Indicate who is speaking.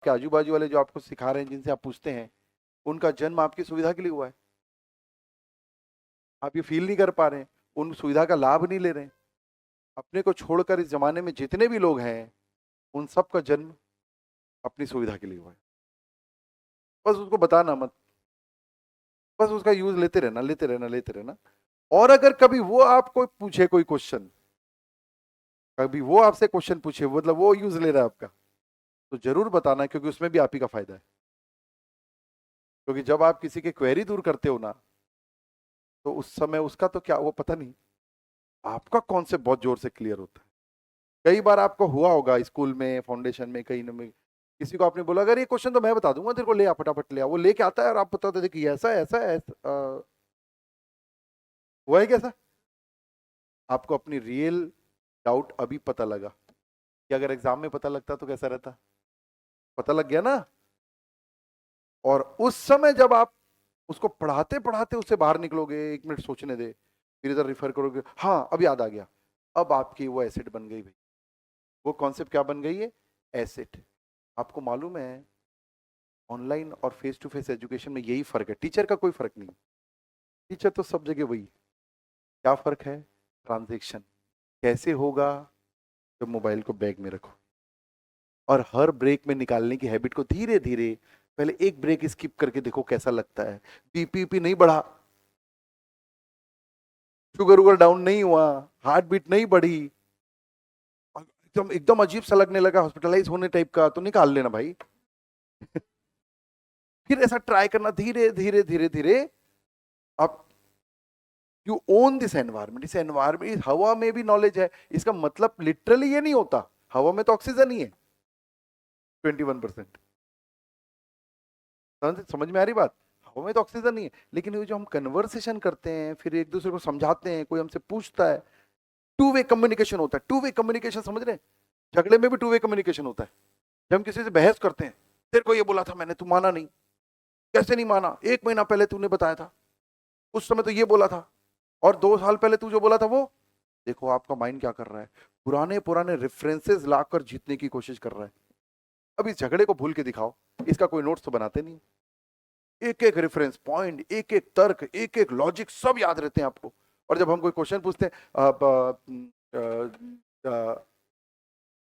Speaker 1: आपके आजू बाजू वाले जो आपको सिखा रहे हैं, जिनसे आप पूछते हैं, उनका जन्म आपकी सुविधा के लिए हुआ है। आप ये फील नहीं कर पा रहे हैं, उन सुविधा का लाभ नहीं ले रहे हैं। अपने को छोड़कर इस जमाने में जितने भी लोग हैं, उन सब का जन्म अपनी सुविधा के लिए हुआ है। बस उसको बताना मत, बस उसका यूज लेते रहना, लेते रहना, लेते रहना। और अगर कभी वो आपको पूछे कोई क्वेश्चन, कभी वो आपसे क्वेश्चन पूछे, मतलब वो यूज ले रहा है आपका, तो जरूर बताना, क्योंकि उसमें भी आप ही का फायदा है। क्योंकि जब आप किसी की क्वेरी दूर करते हो ना, तो उस समय उसका तो क्या वो पता नहीं, आपका कॉन्सेप्ट बहुत जोर से क्लियर होता है। कई बार आपको हुआ होगा स्कूल में, फाउंडेशन में, कहीं न में, किसी को आपने बोला अगर ये क्वेश्चन तो मैं बता दूंगा तेरे को, ले आ फटाफट ले आ, वो लेके आता है और आप बताते थे कि ऐसा ऐसा ऐसा हुआ है कैसा। आपको अपनी रियल डाउट अभी पता लगा, कि अगर एग्जाम में पता लगता तो कैसा रहता। पता लग गया ना। और उस समय जब आप उसको पढ़ाते पढ़ाते उससे बाहर निकलोगे, 1 मिनट सोचने दे, फिर इधर रिफर करोगे, हाँ अब याद आ गया, अब आपकी वो एसेट बन गई भाई। वो कॉन्सेप्ट क्या बन गई है? एसेट। आपको मालूम है, ऑनलाइन और फेस टू फेस एजुकेशन में यही फर्क है, टीचर का कोई फर्क नहीं। टीचर तो सब जगह वही। क्या फर्क है? ट्रांजैक्शन कैसे होगा? जब मोबाइल को बैग में रखो और हर ब्रेक में निकालने की हैबिट को धीरे धीरे, पहले एक ब्रेक स्किप करके देखो कैसा लगता है। बीपी नहीं बढ़ा, शुगर वुगर डाउन नहीं हुआ, हार्ट बीट नहीं बढ़ी, एकदम एकदम अजीब सा लगने लगा, हॉस्पिटलाइज होने टाइप का, तो निकाल लेना भाई। फिर ऐसा ट्राई करना धीरे धीरे धीरे धीरे। आप यू ओन दिस एनवायरमेंट, इस एनवायरमेंट, हवा में भी नॉलेज है। इसका मतलब लिटरली ये नहीं होता हवा में तो ऑक्सीजन ही है 21%। समझ में आ रही बात? हवा में तो ऑक्सीजन नहीं है, लेकिन ये जो हम कन्वर्सेशन करते हैं, फिर एक दूसरे को समझाते हैं, कोई हमसे पूछता है, टू वे कम्युनिकेशन होता है। टू वे कम्युनिकेशन समझ रहे हैं? झगड़े में भी टू वे कम्युनिकेशन होता है। जब हम किसी से बहस करते हैं, तेरे को ये बोला था मैंने, तू माना नहीं। कैसे नहीं माना? 1 महीना पहले तूने बताया था, उस समय तो ये बोला था, और 2 साल पहले तू जो बोला था वो। देखो आपका माइंड क्या कर रहा है, पुराने पुराने रेफरेंसेस लाकर जीतने की कोशिश कर रहा है। अब इस झगड़े को भूल के दिखाओ, इसका कोई नोट्स तो बनाते नहीं। एक एक रेफरेंस पॉइंट, एक एक तर्क, एक एक लॉजिक सब याद रहते हैं आपको। और जब हम कोई क्वेश्चन पूछते हैं,